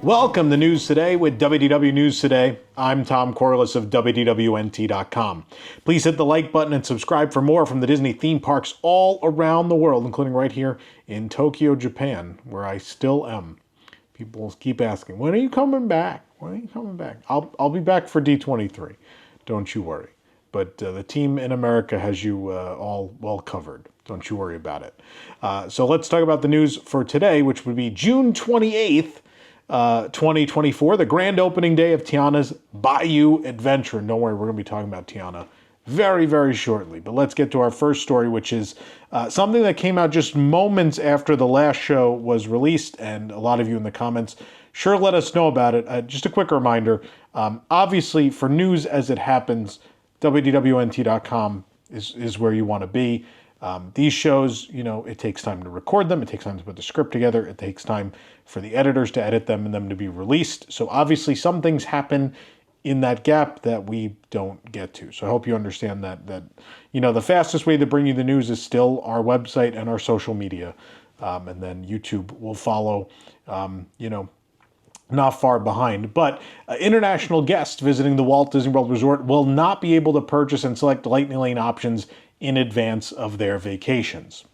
Welcome to News Today with WDW News Today. I'm Tom Corliss of WDWNT.com. Please hit the like button and subscribe for more from the Disney theme parks all around the world, including right here in Tokyo, Japan, where I still am. People keep asking, when are you coming back? When are you coming back? I'll be back for D23. Don't you worry. But the team in America has you all well covered. Don't you worry about it. So let's talk about the news for today, which would be June 28th, 2024, the grand opening day of Tiana's Bayou Adventure. And don't worry, we're going to be talking about Tiana very, very shortly. But let's get to our first story, which is something that came out just moments after the last show was released. And a lot of you in the comments sure let us know about it. Just a quick reminder, obviously for news as it happens, WDWNT.com is where you want to be. These shows, you know, it takes time to record them. It takes time to put the script together. It takes time for the editors to edit them and them to be released. So obviously some things happen in that gap that we don't get to. So I hope you understand that you know, the fastest way to bring you the news is still our website and our social media. And then YouTube will follow, you know, not far behind. But international guests visiting the Walt Disney World Resort will not be able to purchase and select Lightning Lane options in advance of their vacations.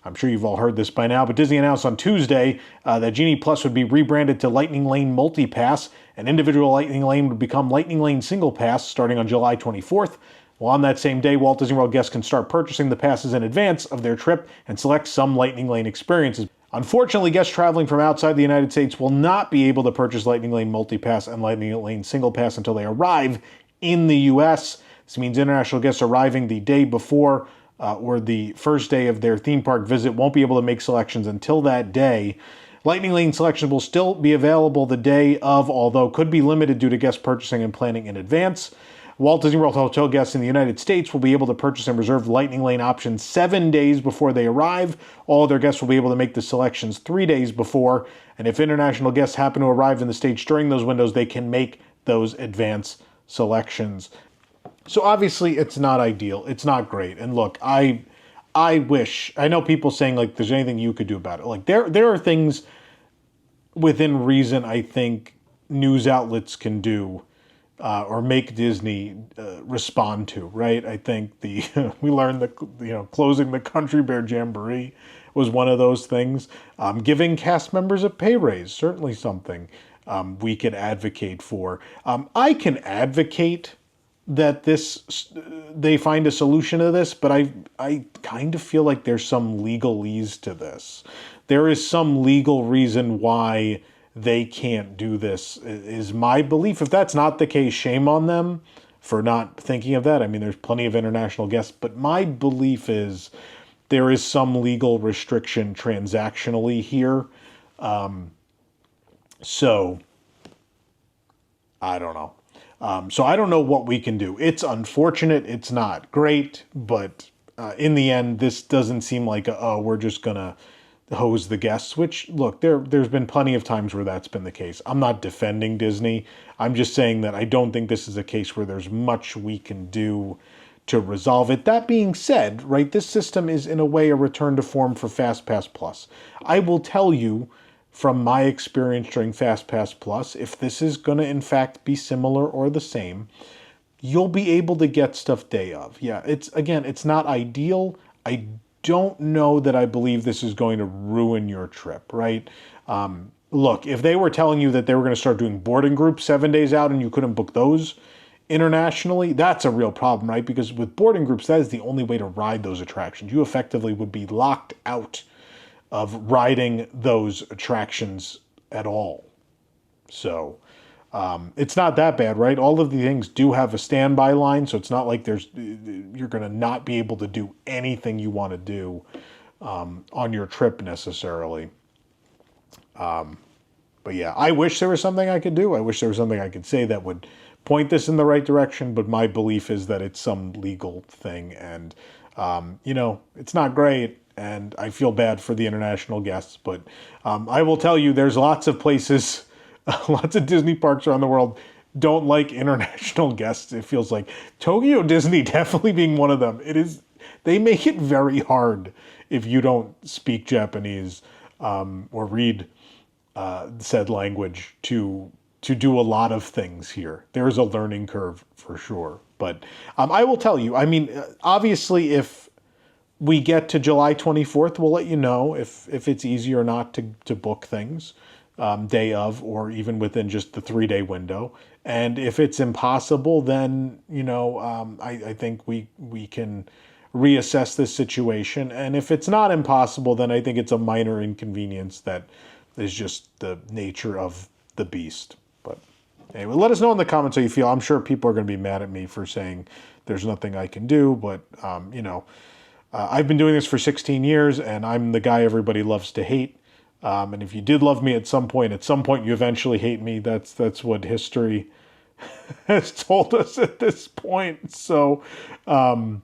I'm sure you've all heard this by now, but Disney announced on Tuesday that Genie Plus would be rebranded to Lightning Lane Multi-Pass, and individual Lightning Lane would become Lightning Lane Single Pass starting on July 24th. Well, on that same day, Walt Disney World guests can start purchasing the passes in advance of their trip and select some Lightning Lane experiences. Unfortunately, guests traveling from outside the United States will not be able to purchase Lightning Lane Multi-Pass and Lightning Lane Single Pass until they arrive in the U.S. This means international guests arriving the day before or the first day of their theme park visit won't be able to make selections until that day. Lightning Lane selections will still be available the day of, although could be limited due to guest purchasing and planning in advance. Walt Disney World hotel guests in the United States will be able to purchase and reserve Lightning Lane options 7 days before they arrive. All other guests will be able to make the selections 3 days before. And if international guests happen to arrive in the States during those windows, they can make those advance selections. So obviously it's not ideal. It's not great. And look, I wish, I know people saying like there's anything you could do about it. Like there are things within reason I think news outlets can do or make Disney respond to, right? I think we learned that, you know, closing the Country Bear Jamboree was one of those things. Giving cast members a pay raise, certainly something we could advocate for. I can advocate that they find a solution to this, but I kind of feel like there's some legalese to this. There is some legal reason why they can't do this, is my belief. If that's not the case, shame on them for not thinking of that. I mean, there's plenty of international guests, but my belief is there is some legal restriction transactionally here. So I don't know. So I don't know what we can do. It's unfortunate. It's not great, but in the end, this doesn't seem like, we're just going to hose the guests, which, look, there's been plenty of times where that's been the case. I'm not defending Disney. I'm just saying that I don't think this is a case where there's much we can do to resolve it. That being said, right, this system is in a way a return to form for FastPass Plus. I will tell you, from my experience during FastPass Plus, if this is going to in fact be similar or the same, you'll be able to get stuff day of. Yeah, it's not ideal. I don't know that I believe this is going to ruin your trip, right? Look, if they were telling you that they were going to start doing boarding groups 7 days out and you couldn't book those internationally, that's a real problem, right? Because with boarding groups, that is the only way to ride those attractions. You effectively would be locked out of riding those attractions at all. So it's not that bad, right? All of the things do have a standby line, so it's not like you're going to not be able to do anything you want to do on your trip necessarily. But yeah, I wish there was something I could do. I wish there was something I could say that would point this in the right direction, but my belief is that it's some legal thing, and you know, it's not great. And I feel bad for the international guests, but I will tell you, there's lots of places, lots of Disney parks around the world don't like international guests. It feels like Tokyo Disney definitely being one of them. They make it very hard if you don't speak Japanese or read said language to do a lot of things here. There's a learning curve for sure. But I will tell you, I mean, obviously, if we get to July 24th, we'll let you know if it's easy or not to book things day of, or even within just the 3-day window. And if it's impossible, then, I think we can reassess this situation. And if it's not impossible, then I think it's a minor inconvenience that is just the nature of the beast. But anyway, let us know in the comments how you feel. I'm sure people are going to be mad at me for saying there's nothing I can do, but, I've been doing this for 16 years, and I'm the guy everybody loves to hate. And if you did love me at some point you eventually hate me. That's what history has told us at this point. So, I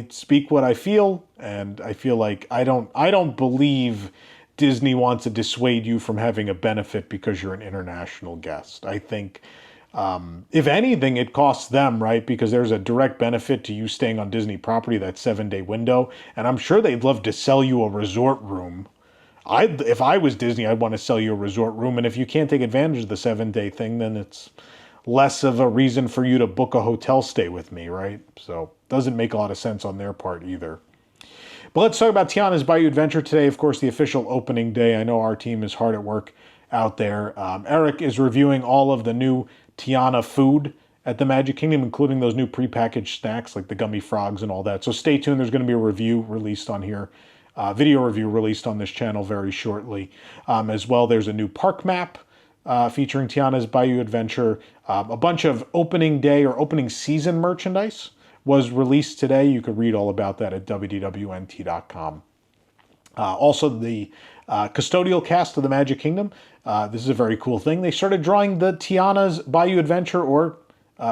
speak what I feel, and I feel like I don't believe Disney wants to dissuade you from having a benefit because you're an international guest. I think, if anything, it costs them, right? Because there's a direct benefit to you staying on Disney property, that 7-day window. And I'm sure they'd love to sell you a resort room. If I was Disney, I'd want to sell you a resort room. And if you can't take advantage of the 7-day thing, then it's less of a reason for you to book a hotel stay with me, right? So doesn't make a lot of sense on their part either. But let's talk about Tiana's Bayou Adventure today. Of course, the official opening day. I know our team is hard at work out there. Eric is reviewing all of the new Tiana food at the Magic Kingdom, including those new prepackaged snacks like the gummy frogs and all that. So stay tuned. There's going to be a review released on here, video review released on this channel very shortly. As well, there's a new park map featuring Tiana's Bayou Adventure. A bunch of opening day or opening season merchandise was released today. You could read all about that at wdwnt.com. Also, the custodial cast of the Magic Kingdom. This is a very cool thing. They started drawing the Tiana's Bayou Adventure or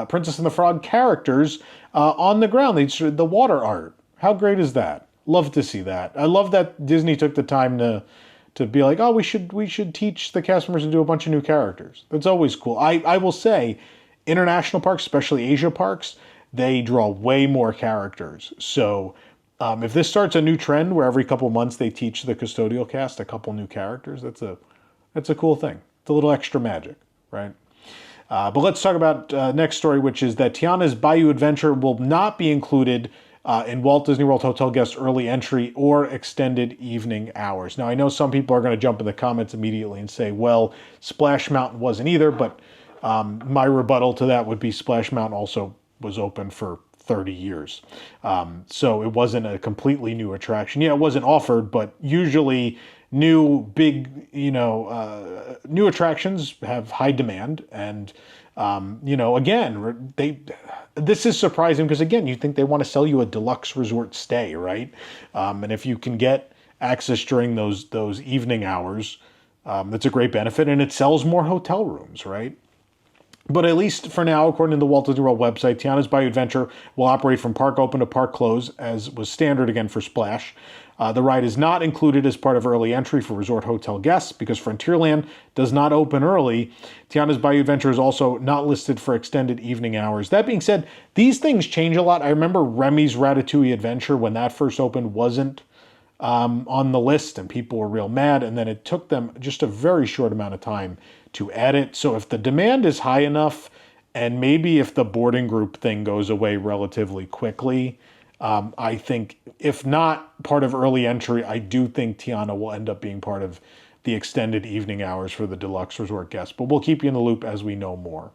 Princess and the Frog characters on the ground. They started the water art. How great is that? Love to see that. I love that Disney took the time to be like, oh, we should teach the cast members to do a bunch of new characters. That's always cool. I will say, international parks, especially Asia parks, they draw way more characters. So if this starts a new trend where every couple months they teach the custodial cast a couple new characters, that's a cool thing. It's a little extra magic, right? But let's talk about next story, which is that Tiana's Bayou Adventure will not be included in Walt Disney World Hotel guest early entry or extended evening hours. Now, I know some people are going to jump in the comments immediately and say, well, Splash Mountain wasn't either, but my rebuttal to that would be Splash Mountain also was open for 30 years. So it wasn't a completely new attraction. Yeah, it wasn't offered, but usually new big, new attractions have high demand. And, again, this is surprising because, again, you think they want to sell you a deluxe resort stay, right? And if you can get access during those evening hours, that's a great benefit. And it sells more hotel rooms, right? But at least for now, according to the Walt Disney World website, Tiana's Bayou Adventure will operate from park open to park close, as was standard again for Splash. The ride is not included as part of early entry for resort hotel guests because Frontierland does not open early. Tiana's Bayou Adventure is also not listed for extended evening hours. That being said, these things change a lot. I remember Remy's Ratatouille Adventure, when that first opened, wasn't on the list, and people were real mad, and then it took them just a very short amount of time to add it. So if the demand is high enough, and maybe if the boarding group thing goes away relatively quickly, I think, if not part of early entry, I do think Tiana will end up being part of the extended evening hours for the deluxe resort guests. But we'll keep you in the loop as we know more.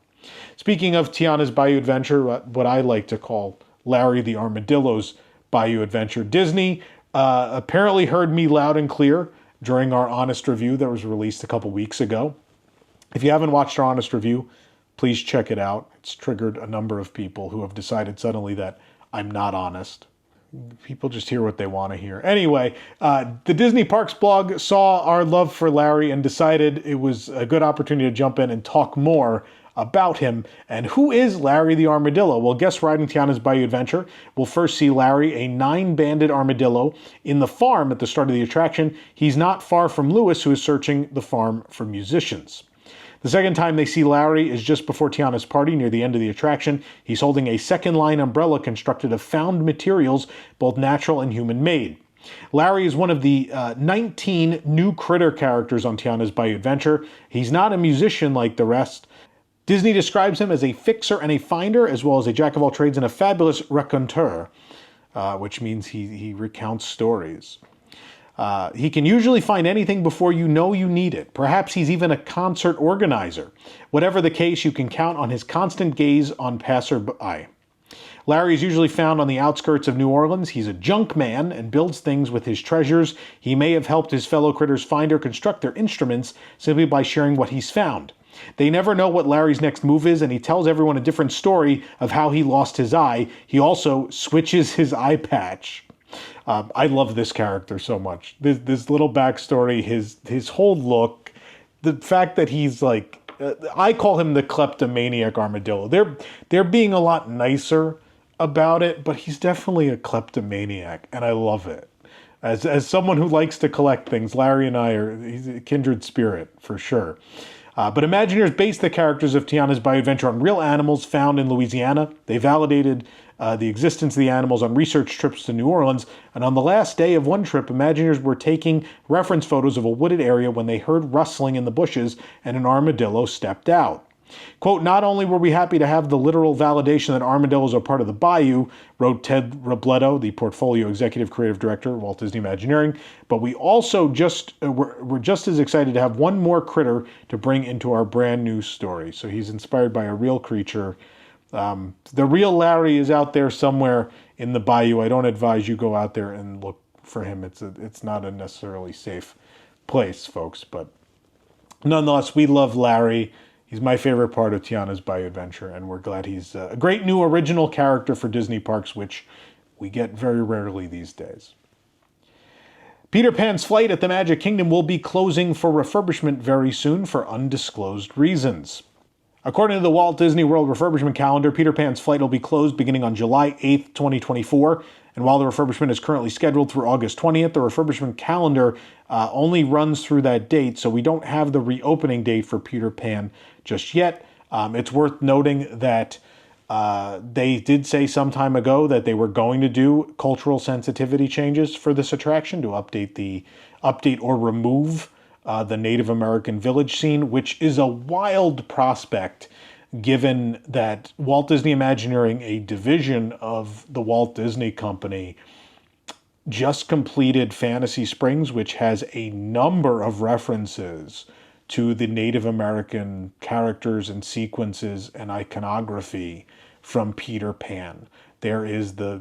Speaking of Tiana's Bayou Adventure, what I like to call Larry the Armadillo's Bayou Adventure, Disney apparently heard me loud and clear during our honest review that was released a couple weeks ago. If you haven't watched our honest review, please check it out. It's triggered a number of people who have decided suddenly that I'm not honest. People just hear what they want to hear. Anyway, the Disney Parks blog saw our love for Larry and decided it was a good opportunity to jump in and talk more about him. And who is Larry the Armadillo? Well, guests riding Tiana's Bayou Adventure will first see Larry, a 9-banded armadillo, in the farm at the start of the attraction. He's not far from Lewis, who is searching the farm for musicians. The second time they see Larry is just before Tiana's party near the end of the attraction. He's holding a second-line umbrella constructed of found materials, both natural and human-made. Larry is one of the 19 new critter characters on Tiana's Bayou Adventure. He's not a musician like the rest. Disney describes him as a fixer and a finder, as well as a jack of all trades and a fabulous raconteur, which means he recounts stories. He can usually find anything before you know you need it. Perhaps he's even a concert organizer. Whatever the case, you can count on his constant gaze on passerby. Larry is usually found on the outskirts of New Orleans. He's a junk man and builds things with his treasures. He may have helped his fellow critters find or construct their instruments simply by sharing what he's found. They never know what Larry's next move is, and he tells everyone a different story of how he lost his eye. He also switches his eye patch. I love this character so much. This little backstory, his whole look, the fact that he's like, I call him the kleptomaniac armadillo. They're being a lot nicer about it, but he's definitely a kleptomaniac, and I love it. As someone who likes to collect things, Larry and he's a kindred spirit for sure. But Imagineers based the characters of Tiana's Bayou Adventure on real animals found in Louisiana. They validated the existence of the animals on research trips to New Orleans, and on the last day of one trip, Imagineers were taking reference photos of a wooded area when they heard rustling in the bushes and an armadillo stepped out. Quote, not only were we happy to have the literal validation that armadillos are part of the Bayou, wrote Ted Robledo, the portfolio executive creative director, Walt Disney Imagineering, but we also we're just as excited to have one more critter to bring into our brand new story. So he's inspired by a real creature. The real Larry is out there somewhere in the Bayou. I don't advise you go out there and look for him. It's not a necessarily safe place, folks, but nonetheless, we love Larry. He's my favorite part of Tiana's Bayou Adventure, and we're glad he's a great new original character for Disney parks, which we get very rarely these days. Peter Pan's flight at the Magic Kingdom will be closing for refurbishment very soon for undisclosed reasons. According to the Walt Disney World refurbishment calendar, Peter Pan's flight will be closed beginning on July 8th, 2024. And while the refurbishment is currently scheduled through August 20th, the refurbishment calendar only runs through that date, so we don't have the reopening date for Peter Pan just yet. It's worth noting that they did say some time ago that they were going to do cultural sensitivity changes for this attraction to update or remove the Native American village scene, which is a wild prospect given that Walt Disney Imagineering, a division of the Walt Disney Company, just completed Fantasy Springs, which has a number of references to the Native American characters and sequences and iconography from Peter Pan. There is the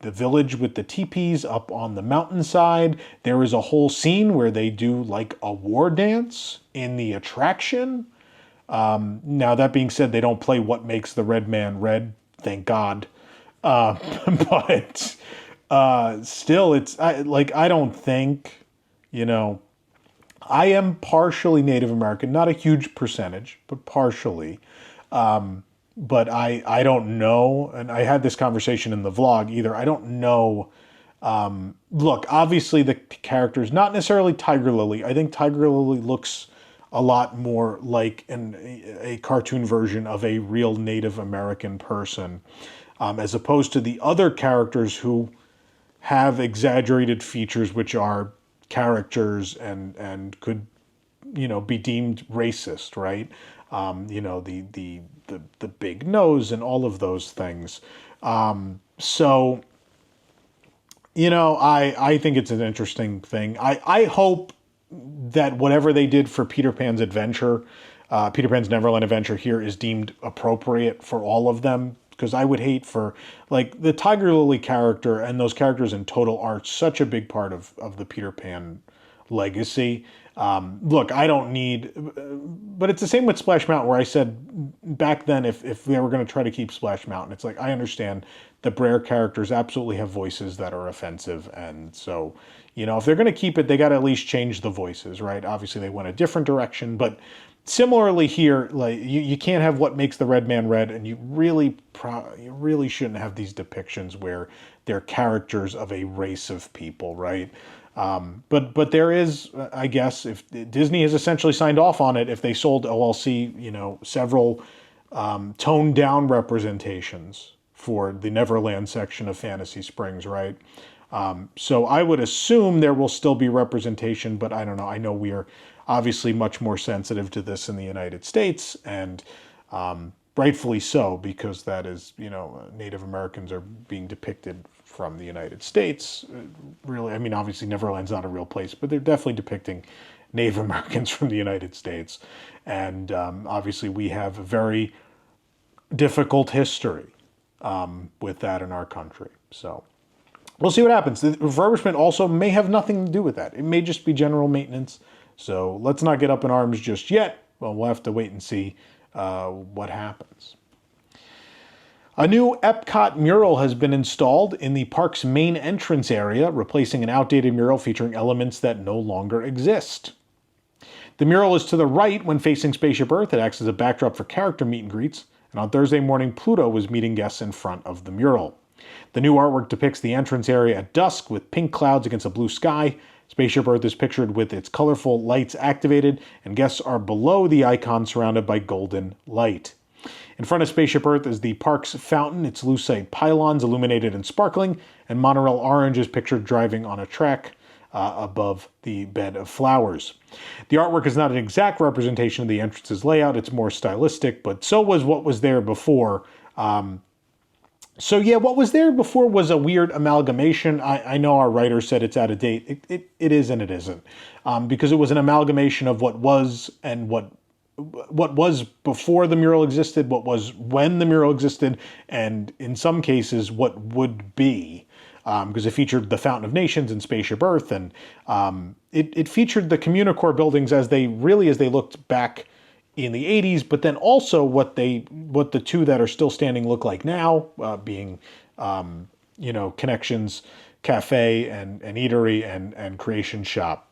village with the teepees up on the mountainside. There is a whole scene where they do like a war dance in the attraction. Now, that being said, they don't play What Makes the Red Man Red, thank God. But still, I don't think, I am partially Native American, not a huge percentage, but partially. But I don't know, and I had this conversation in the vlog either. I don't know. Look, obviously the character's not necessarily Tiger Lily. I think Tiger Lily looks a lot more like a cartoon version of a real Native American person, as opposed to the other characters who have exaggerated features which are caricatures and could, be deemed racist, right? The big nose and all of those things. So, I think it's an interesting thing. I hope that whatever they did for Peter Pan's adventure, Peter Pan's Neverland adventure here, is deemed appropriate for all of them. Because I would hate for, the Tiger Lily character and those characters in total are such a big part of the Peter Pan legacy. Look, I don't need, but it's the same with Splash Mountain, where I said back then, if they were going to try to keep Splash Mountain, it's like, I understand the Brer characters absolutely have voices that are offensive. And so, if they're going to keep it, they got to at least change the voices, right? Obviously they went a different direction, but similarly here, you can't have What Makes the Red Man Red, and you really shouldn't have these depictions where they're characters of a race of people, right? But there is, I guess, if Disney has essentially signed off on it, if they sold OLC, several toned down representations for the Neverland section of Fantasy Springs, right? So I would assume there will still be representation, but I don't know. I know we are obviously much more sensitive to this in the United States, and rightfully so, because that is, Native Americans are being depicted from the United States. Really, I mean, obviously Neverland's not a real place, but they're definitely depicting Native Americans from the United States. And obviously we have a very difficult history with that in our country. So we'll see what happens. The refurbishment also may have nothing to do with that. It may just be general maintenance. So let's not get up in arms just yet. Well, we'll have to wait and see what happens. A new EPCOT mural has been installed in the park's main entrance area, replacing an outdated mural featuring elements that no longer exist. The mural is to the right when facing Spaceship Earth. It acts as a backdrop for character meet and greets, and on Thursday morning, Pluto was meeting guests in front of the mural. The new artwork depicts the entrance area at dusk with pink clouds against a blue sky. Spaceship Earth is pictured with its colorful lights activated, and guests are below the icon surrounded by golden light. In front of Spaceship Earth is the park's fountain, its lucite pylons illuminated and sparkling, and Monorail Orange is pictured driving on a track above the bed of flowers. The artwork is not an exact representation of the entrance's layout, it's more stylistic, but so was what was there before. So yeah, what was there before was a weird amalgamation. I know our writer said it's out of date. It is and it isn't. Because it was an amalgamation of what was and what was before the mural existed, what was when the mural existed, and in some cases what would be. Because it featured the Fountain of Nations and Spaceship Earth, and it featured the Communicore buildings as they looked back in the 80s, but then also what the two that are still standing look like now, being Connections Cafe and Eatery and Creation Shop.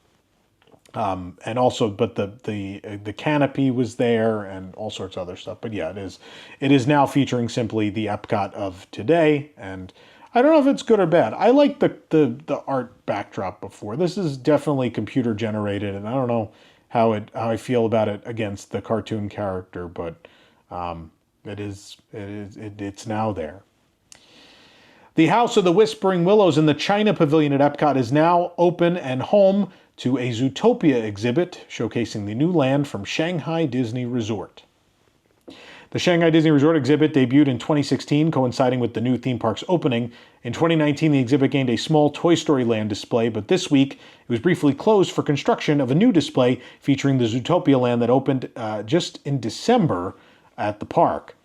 And also, but the canopy was there and all sorts of other stuff. But yeah, it is now featuring simply the Epcot of today, and I don't know if it's good or bad. I like the art backdrop before. This is definitely computer generated, and I don't know how I feel about it against the cartoon character, but it's now there. The House of the Whispering Willows in the China Pavilion at Epcot is now open and home to a Zootopia exhibit showcasing the new land from Shanghai Disney Resort. The Shanghai Disney Resort exhibit debuted in 2016, coinciding with the new theme park's opening. In 2019, the exhibit gained a small Toy Story Land display, but this week it was briefly closed for construction of a new display featuring the Zootopia Land that opened just in December at the park.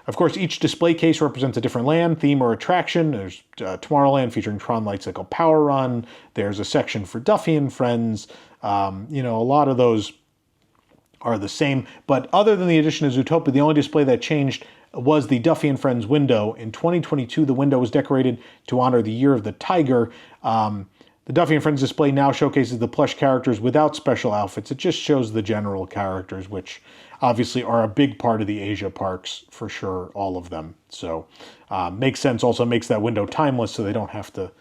Of course, each display case represents a different land, theme, or attraction. There's Tomorrowland featuring Tron Light Cycle Power Run. There's a section for Duffy and Friends. A lot of those are the same. But other than the addition of Zootopia, the only display that changed was the Duffy and Friends window. In 2022, the window was decorated to honor the Year of the Tiger. The Duffy and Friends display now showcases the plush characters without special outfits. It just shows the general characters, which obviously are a big part of the Asia parks, for sure, all of them. So makes sense, also makes that window timeless, so they don't have to,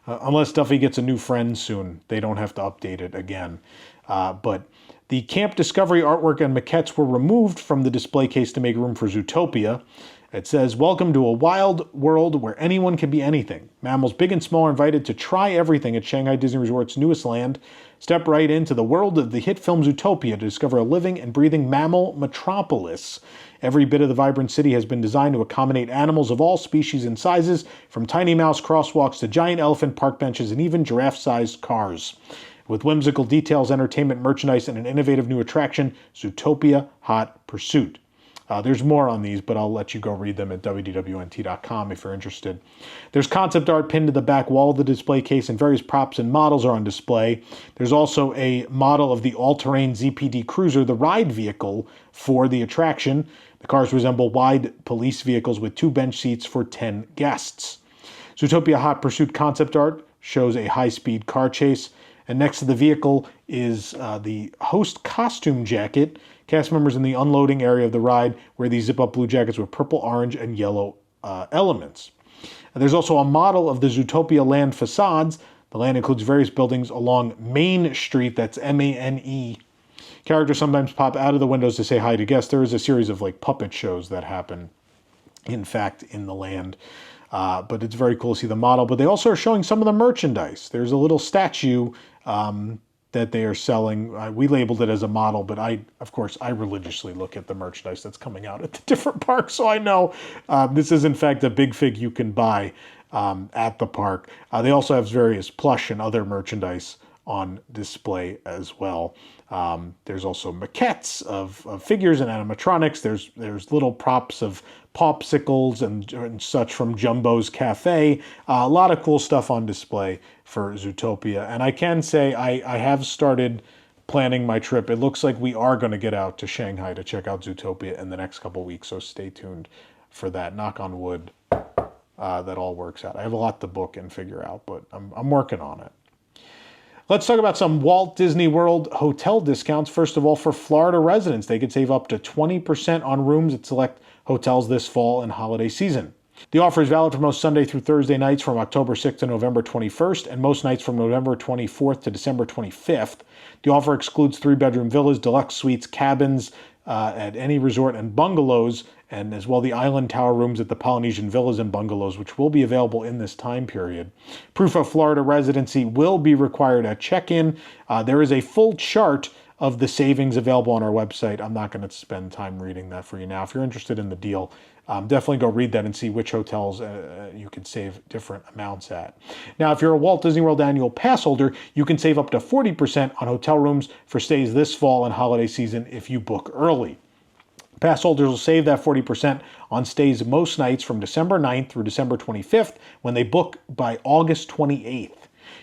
unless Duffy gets a new friend soon, they don't have to update it again. But the Camp Discovery artwork and maquettes were removed from the display case to make room for Zootopia. It says, "Welcome to a wild world where anyone can be anything. Mammals big and small are invited to try everything at Shanghai Disney Resort's newest land. Step right into the world of the hit film Zootopia to discover a living and breathing mammal metropolis. Every bit of the vibrant city has been designed to accommodate animals of all species and sizes, from tiny mouse crosswalks to giant elephant park benches and even giraffe-sized cars. With whimsical details, entertainment, merchandise, and an innovative new attraction, Zootopia Hot Pursuit." There's more on these, but I'll let you go read them at wdwnt.com if you're interested. There's concept art pinned to the back wall of the display case, and various props and models are on display. There's also a model of the all-terrain ZPD Cruiser, the ride vehicle for the attraction. The cars resemble wide police vehicles with 2 bench seats for 10 guests. Zootopia Hot Pursuit concept art shows a high-speed car chase, and next to the vehicle is the host costume jacket. Cast members in the unloading area of the ride wear these zip-up blue jackets with purple, orange, and yellow elements. And there's also a model of the Zootopia Land facades. The land includes various buildings along Main Street, that's M-A-N-E. Characters sometimes pop out of the windows to say hi to guests. There is a series of puppet shows that happen, in fact, in the land. But it's very cool to see the model. But they also are showing some of the merchandise. There's a little statue that they are selling. We labeled it as a model, but of course, I religiously look at the merchandise that's coming out at the different parks, so I know this is in fact a big fig you can buy at the park. They also have various plush and other merchandise on display as well. There's also maquettes of figures and animatronics. There's little props of popsicles and such from Jumbo's Cafe. A lot of cool stuff on display for Zootopia. And I can say I have started planning my trip. It looks like we are going to get out to Shanghai to check out Zootopia in the next couple weeks, so stay tuned for that. Knock on wood, that all works out. I have a lot to book and figure out, but I'm working on it. Let's talk about some Walt Disney World hotel discounts. First of all, for Florida residents, they could save up to 20% on rooms at select hotels this fall and holiday season. The offer is valid for most Sunday through Thursday nights from October 6th to November 21st, and most nights from November 24th to December 25th. The offer excludes 3-bedroom villas, deluxe suites, cabins at any resort, and bungalows, and as well the island tower rooms at the Polynesian villas and bungalows, which will be available in this time period. Proof of Florida residency will be required at check-in. There is a full chart of the savings available on our website. I'm not going to spend time reading that for you now. If you're interested in the deal, definitely go read that and see which hotels you can save different amounts at. Now, if you're a Walt Disney World annual pass holder, you can save up to 40% on hotel rooms for stays this fall and holiday season if you book early. Pass holders will save that 40% on stays most nights from December 9th through December 25th when they book by August 28th.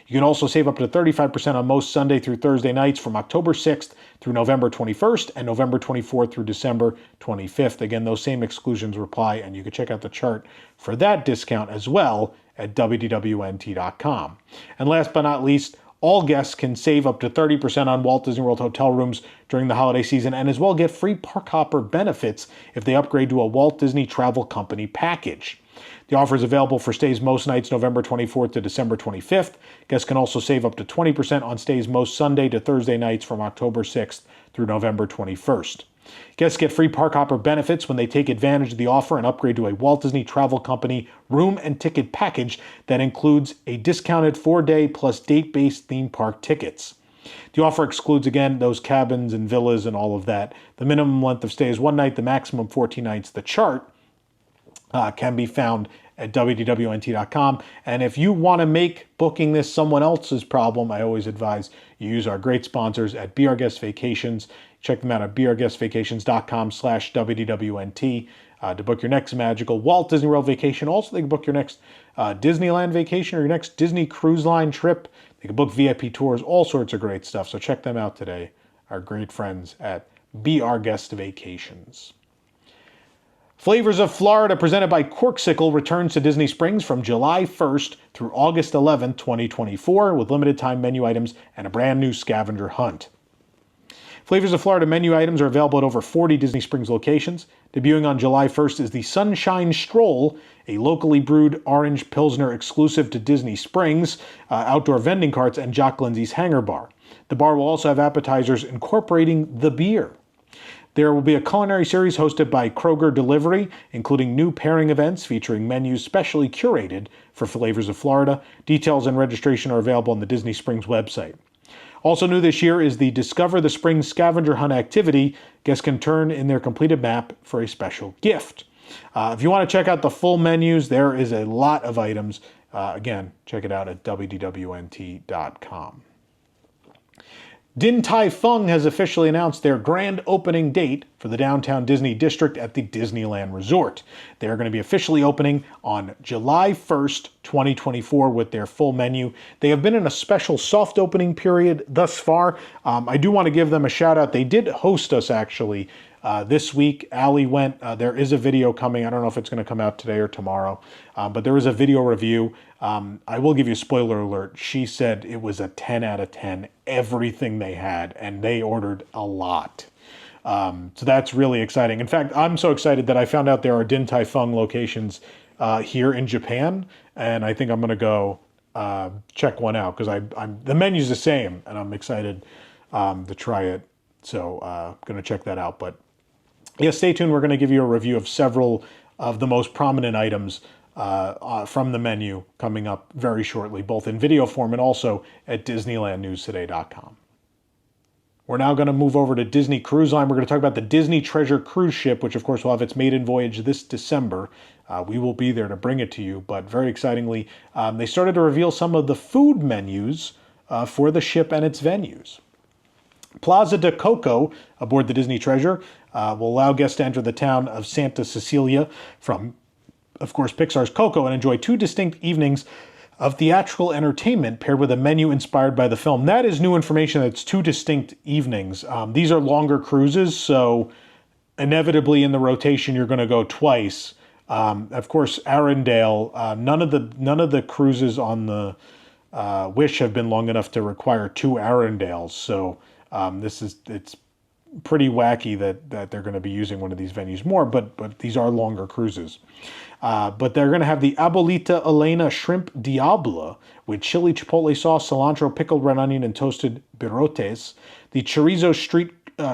You can also save up to 35% on most Sunday through Thursday nights from October 6th through November 21st and November 24th through December 25th. Again, those same exclusions apply, and you can check out the chart for that discount as well at wdwnt.com. And last but not least, all guests can save up to 30% on Walt Disney World hotel rooms during the holiday season and as well get free park hopper benefits if they upgrade to a Walt Disney Travel Company package. The offer is available for stays most nights November 24th to December 25th. Guests can also save up to 20% on stays most Sunday to Thursday nights from October 6th through November 21st. Guests get free park hopper benefits when they take advantage of the offer and upgrade to a Walt Disney Travel Company room and ticket package that includes a discounted 4-day plus date-based theme park tickets. The offer excludes, again, those cabins and villas and all of that. The minimum length of stay is 1 night, the maximum 14 nights. The chart can be found at wdwnt.com. And if you want to make booking this someone else's problem, I always advise you use our great sponsors at Be Our Guest Vacations. Check them out at beourguestvacations.com/wdwnt to book your next magical Walt Disney World vacation. Also, they can book your next Disneyland vacation or your next Disney Cruise Line trip. They can book VIP tours, all sorts of great stuff. So check them out today, our great friends at Be Our Guest Vacations. Flavors of Florida, presented by Corksicle, returns to Disney Springs from July 1st through August 11th, 2024, with limited time menu items and a brand new scavenger hunt. Flavors of Florida menu items are available at over 40 Disney Springs locations. Debuting on July 1st is the Sunshine Stroll, a locally brewed orange Pilsner exclusive to Disney Springs, outdoor vending carts, and Jock Lindsay's Hangar Bar. The bar will also have appetizers incorporating the beer. There will be a culinary series hosted by Kroger Delivery, including new pairing events featuring menus specially curated for Flavors of Florida. Details and registration are available on the Disney Springs website. Also new this year is the Discover the Springs Scavenger Hunt activity. Guests can turn in their completed map for a special gift. If you want to check out the full menus, there is a lot of items. Again, check it out at wdwnt.com. Din Tai Fung has officially announced their grand opening date for the Downtown Disney District at the Disneyland Resort. They are going to be officially opening on July 1st, 2024 with their full menu. They have been in a special soft opening period thus far. I do want to give them a shout out. They did host us actually this week. Allie went. There is a video coming. I don't know if it's going to come out today or tomorrow, but there is a video review. I will give you a spoiler alert. She said it was a 10 out of 10, everything they had, and they ordered a lot. So that's really exciting. In fact, I'm so excited that I found out there are Din Tai Fung locations here in Japan, and I think I'm going to go check one out because the menu's the same, and I'm excited to try it. So I'm going to check that out. But yeah, stay tuned. We're going to give you a review of several of the most prominent items from the menu coming up very shortly, both in video form and also at DisneylandNewsToday.com. We're now going to move over to Disney Cruise Line. We're going to talk about the Disney Treasure cruise ship, which of course will have its maiden voyage this December. We will be there to bring it to you, but very excitingly, they started to reveal some of the food menus for the ship and its venues. Plaza de Coco aboard the Disney Treasure will allow guests to enter the town of Santa Cecilia from, of course, Pixar's Coco and enjoy 2 distinct evenings of theatrical entertainment paired with a menu inspired by the film. That is new information. That's 2 distinct evenings. These are longer cruises, so inevitably in the rotation you're going to go twice. Of course, Arendelle. None of the cruises on the Wish have been long enough to require 2 Arendelles. So it's pretty wacky that they're going to be using one of these venues more. But these are longer cruises. But they're going to have the Abuelita Elena Shrimp Diablo with chili chipotle sauce, cilantro, pickled red onion, and toasted birotes. The Chorizo Street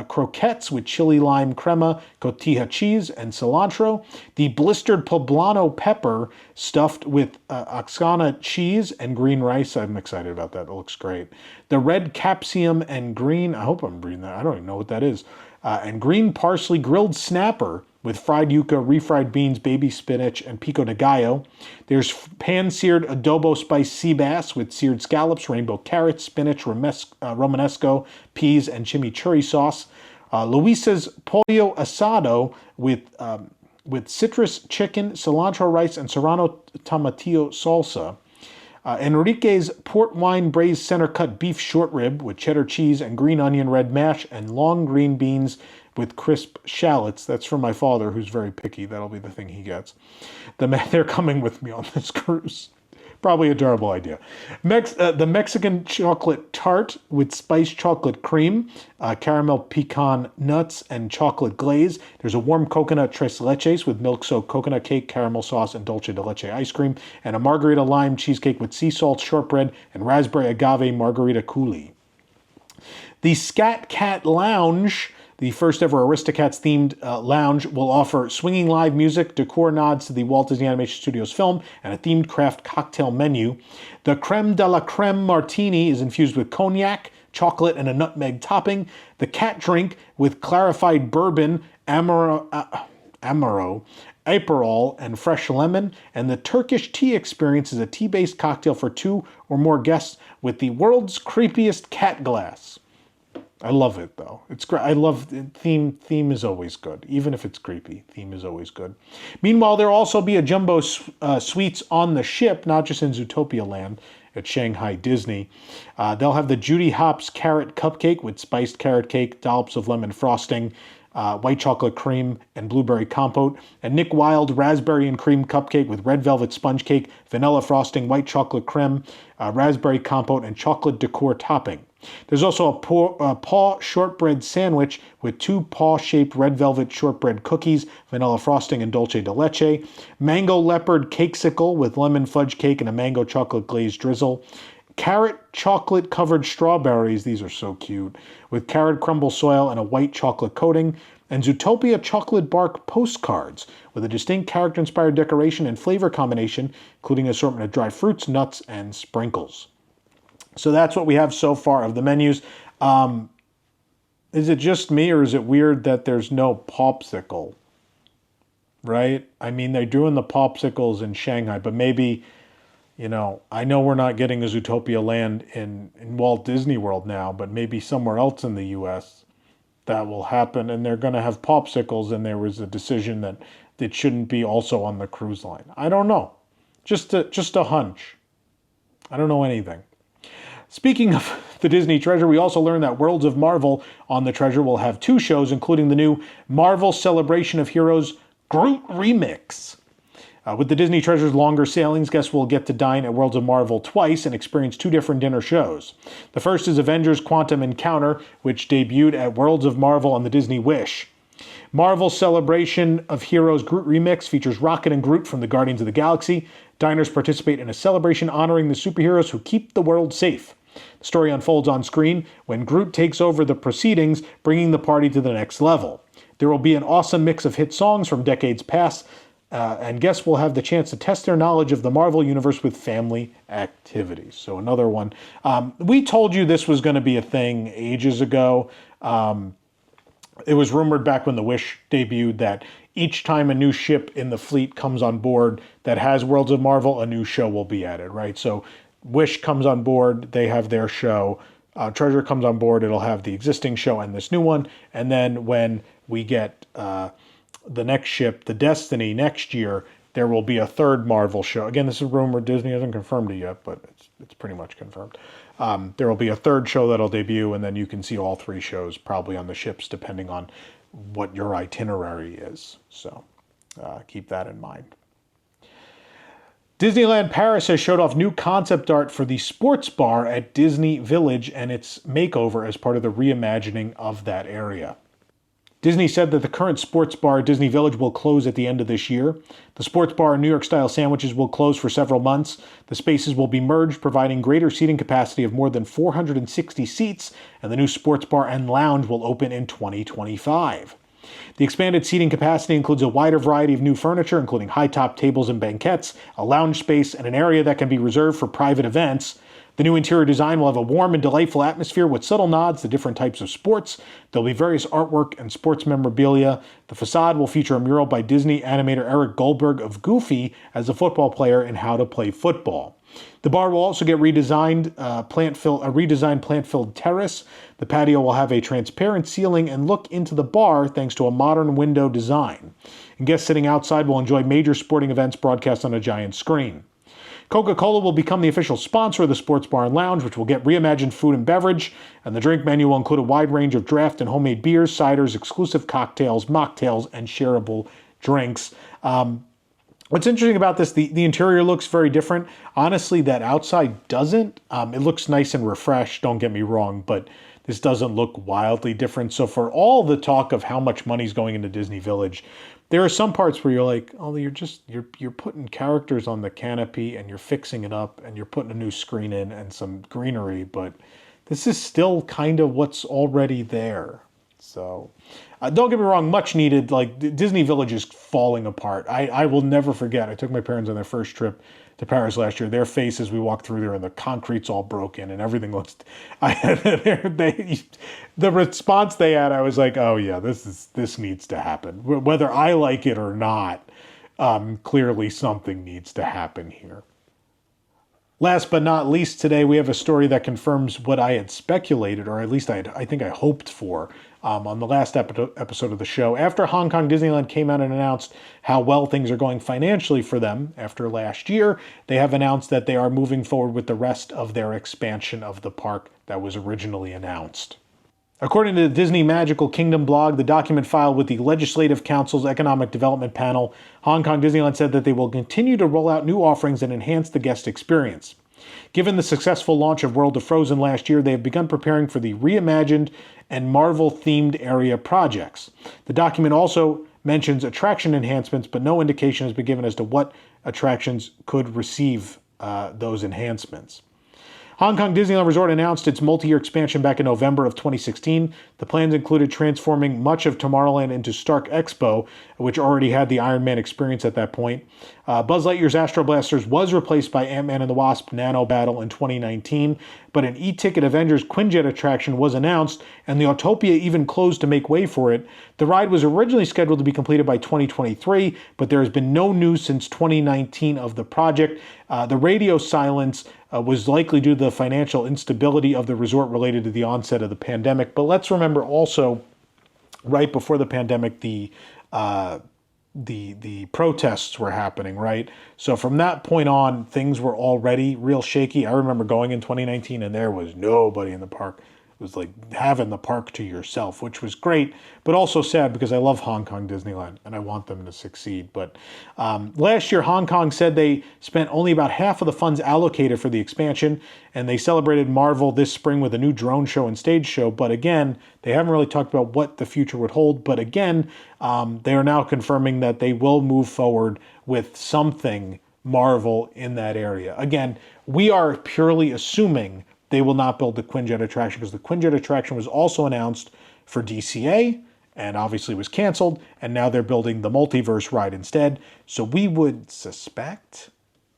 Croquettes with chili lime crema, cotija cheese, and cilantro. The blistered poblano pepper stuffed with Oaxaca cheese and green rice. I'm excited about that. It looks great. The red capsicum and green, I hope I'm reading that. I don't even know what that is. And green parsley grilled snapper with fried yuca, refried beans, baby spinach, and pico de gallo. There's pan-seared adobo spiced sea bass with seared scallops, rainbow carrots, spinach, romanesco, peas, and chimichurri sauce. Luisa's pollo asado with citrus chicken, cilantro rice, and serrano tomatillo salsa. Enrique's port wine braised center cut beef short rib with cheddar cheese and green onion red mash and long green beans with crisp shallots. That's for my father, who's very picky. That'll be the thing he gets. They're coming with me on this cruise. Probably a terrible idea. The Mexican chocolate tart with spiced chocolate cream, caramel pecan nuts, and chocolate glaze. There's a warm coconut tres leches with milk-soaked coconut cake, caramel sauce, and dulce de leche ice cream, and a margarita lime cheesecake with sea salt shortbread and raspberry agave margarita coulis. The Scat Cat Lounge, the first ever Aristocats themed lounge, will offer swinging live music, decor nods to the Walt Disney Animation Studios film, and a themed craft cocktail menu. The Creme de la Creme Martini is infused with cognac, chocolate, and a nutmeg topping. The cat drink with clarified bourbon, Amaro, Aperol, and fresh lemon. And the Turkish tea experience is a tea-based cocktail for 2 or more guests with the world's creepiest cat glass. I love it, though. It's great. I love it. Theme is always good. Even if it's creepy, theme is always good. Meanwhile, there'll also be a jumbo suites on the ship, not just in Zootopia Land at Shanghai Disney. They'll have the Judy Hopps carrot cupcake with spiced carrot cake, dollops of lemon frosting, white chocolate cream, and blueberry compote. And Nick Wilde raspberry and cream cupcake with red velvet sponge cake, vanilla frosting, white chocolate creme, raspberry compote, and chocolate decor topping. There's also a paw shortbread sandwich with 2 paw-shaped red velvet shortbread cookies, vanilla frosting, and dulce de leche. Mango leopard cakesicle with lemon fudge cake and a mango chocolate glazed drizzle. Carrot chocolate covered strawberries, these are so cute, with carrot crumble soil and a white chocolate coating. And Zootopia chocolate bark postcards with a distinct character-inspired decoration and flavor combination, including an assortment of dry fruits, nuts, and sprinkles. So that's what we have so far of the menus. Is it just me, or is it weird that there's no popsicle? Right? I mean, they're doing the popsicles in Shanghai, but maybe, I know we're not getting a Zootopia Land in Walt Disney World now, but maybe somewhere else in the U.S. that will happen, and they're going to have popsicles, and there was a decision that it shouldn't be also on the cruise line. I don't know. Just a hunch. I don't know anything. Speaking of the Disney Treasure, we also learned that Worlds of Marvel on the Treasure will have 2 shows, including the new Marvel Celebration of Heroes Groot Remix. With the Disney Treasure's longer sailings, guests will get to dine at Worlds of Marvel twice and experience 2 different dinner shows. The first is Avengers Quantum Encounter, which debuted at Worlds of Marvel on the Disney Wish. Marvel Celebration of Heroes Groot Remix features Rocket and Groot from the Guardians of the Galaxy. Diners participate in a celebration honoring the superheroes who keep the world safe. The story unfolds on screen when Groot takes over the proceedings, bringing the party to the next level. There will be an awesome mix of hit songs from decades past, and guests will have the chance to test their knowledge of the Marvel Universe with family activities. So another one. We told you this was going to be a thing ages ago. It was rumored back when the Wish debuted that each time a new ship in the fleet comes on board that has Worlds of Marvel, a new show will be added, right? So Wish comes on board, they have their show. Treasure comes on board, it'll have the existing show and this new one. And then when we get the next ship, the Destiny, next year, there will be a third Marvel show. Again, this is rumored. Disney hasn't confirmed it yet, but it's pretty much confirmed. There will be a third show that'll debut, and then you can see all three shows probably on the ships, depending on what your itinerary is. So keep that in mind. Disneyland Paris has showed off new concept art for the sports bar at Disney Village and its makeover as part of the reimagining of that area. Disney said that the current sports bar at Disney Village will close at the end of this year. The sports bar and New York-style sandwiches will close for several months. The spaces will be merged, providing greater seating capacity of more than 460 seats, and the new sports bar and lounge will open in 2025. The expanded seating capacity includes a wider variety of new furniture, including high-top tables and banquettes, a lounge space, and an area that can be reserved for private events. The new interior design will have a warm and delightful atmosphere with subtle nods to different types of sports. There'll be various artwork and sports memorabilia. The facade will feature a mural by Disney animator Eric Goldberg of Goofy as a football player and how to play football. The bar will also get redesigned, a redesigned plant-filled terrace. The patio will have a transparent ceiling and look into the bar thanks to a modern window design. And guests sitting outside will enjoy major sporting events broadcast on a giant screen. Coca-Cola will become the official sponsor of the sports bar and lounge, which will get reimagined food and beverage, and the drink menu will include a wide range of draft and homemade beers, ciders, exclusive cocktails, mocktails, and shareable drinks. What's interesting about this, the interior looks very different. Honestly, that outside doesn't. It looks nice and refreshed, don't get me wrong, but this doesn't look wildly different. So for all the talk of how much money's going into Disney Village, there are some parts where you're like, oh, you're putting characters on the canopy and you're fixing it up and you're putting a new screen in and some greenery, but this is still kind of what's already there. So don't get me wrong, much needed. Like Disney Village is falling apart. I will never forget. I took my parents on their first trip to Paris last year. Their faces, we walked through there and the concrete's all broken and everything looks. The response they had, I was like, oh yeah, this needs to happen. Whether I like it or not, clearly something needs to happen here. Last but not least, today we have a story that confirms what I had speculated, or at least I think I hoped for, on the last episode of the show. After Hong Kong Disneyland came out and announced how well things are going financially for them after last year, they have announced that they are moving forward with the rest of their expansion of the park that was originally announced. According to the Disney Magical Kingdom blog, the document filed with the Legislative Council's Economic Development Panel, Hong Kong Disneyland said that they will continue to roll out new offerings and enhance the guest experience. Given the successful launch of World of Frozen last year, they have begun preparing for the reimagined and Marvel-themed area projects. The document also mentions attraction enhancements, but no indication has been given as to what attractions could receive those enhancements. Hong Kong Disneyland Resort announced its multi-year expansion back in November of 2016. The plans included transforming much of Tomorrowland into Stark Expo, which already had the Iron Man experience at that point. Buzz Lightyear's Astro Blasters was replaced by Ant-Man and the Wasp Nano Battle in 2019, but an e-ticket Avengers Quinjet attraction was announced, and the Zootopia even closed to make way for it. The ride was originally scheduled to be completed by 2023, but there has been no news since 2019 of the project. The radio silence was likely due to the financial instability of the resort related to the onset of the pandemic. But let's remember also, right before the pandemic, the protests were happening, right? So from that point on, things were already real shaky. I remember going in 2019 and there was nobody in the park. It was like having the park to yourself, which was great, but also sad because I love Hong Kong Disneyland and I want them to succeed. But last year, Hong Kong said they spent only about half of the funds allocated for the expansion, and they celebrated Marvel this spring with a new drone show and stage show. But again, they haven't really talked about what the future would hold. But again, they are now confirming that they will move forward with something Marvel in that area. Again, we are purely assuming they will not build the Quinjet attraction because the Quinjet attraction was also announced for DCA and obviously was canceled, and now they're building the multiverse ride instead. So we would suspect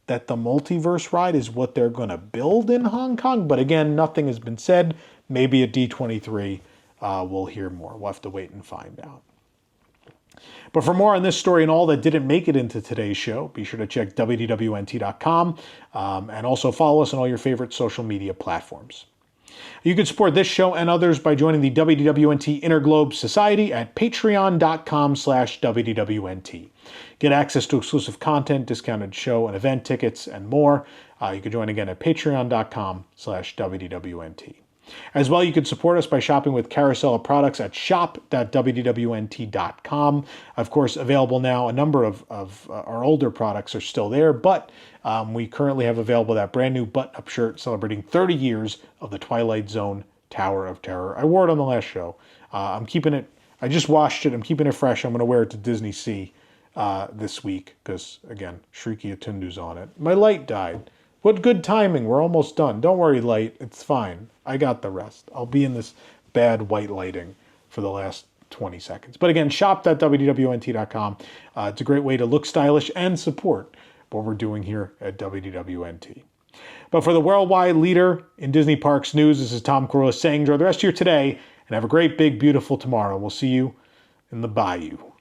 that the multiverse ride is what they're going to build in Hong Kong. But again, nothing has been said. Maybe at D23 we'll hear more. We'll have to wait and find out. But for more on this story and all that didn't make it into today's show, be sure to check WDWNT.com and also follow us on all your favorite social media platforms. You can support this show and others by joining the WDWNT Interglobe Society at patreon.com/WDWNT. Get access to exclusive content, discounted show and event tickets, and more. You can join again at patreon.com/WDWNT. As well, you can support us by shopping with Carousel of products at shop.wdwnt.com. Of course, available now, a number of our older products are still there, but we currently have available that brand new button-up shirt celebrating 30 years of the Twilight Zone Tower of Terror. I wore it on the last show. I'm keeping it, I just washed it, I'm keeping it fresh. I'm going to wear it to Disney Sea this week because, again, Shrieky Atundu's on it. My light died. What good timing. We're almost done. Don't worry, light. It's fine. I got the rest. I'll be in this bad white lighting for the last 20 seconds. But again, shop.wdwnt.com. It's a great way to look stylish and support what we're doing here at WDWNT. But for the worldwide leader in Disney Parks news, this is Tom Corliss saying enjoy the rest of your today and have a great, big, beautiful tomorrow. We'll see you in the Bayou.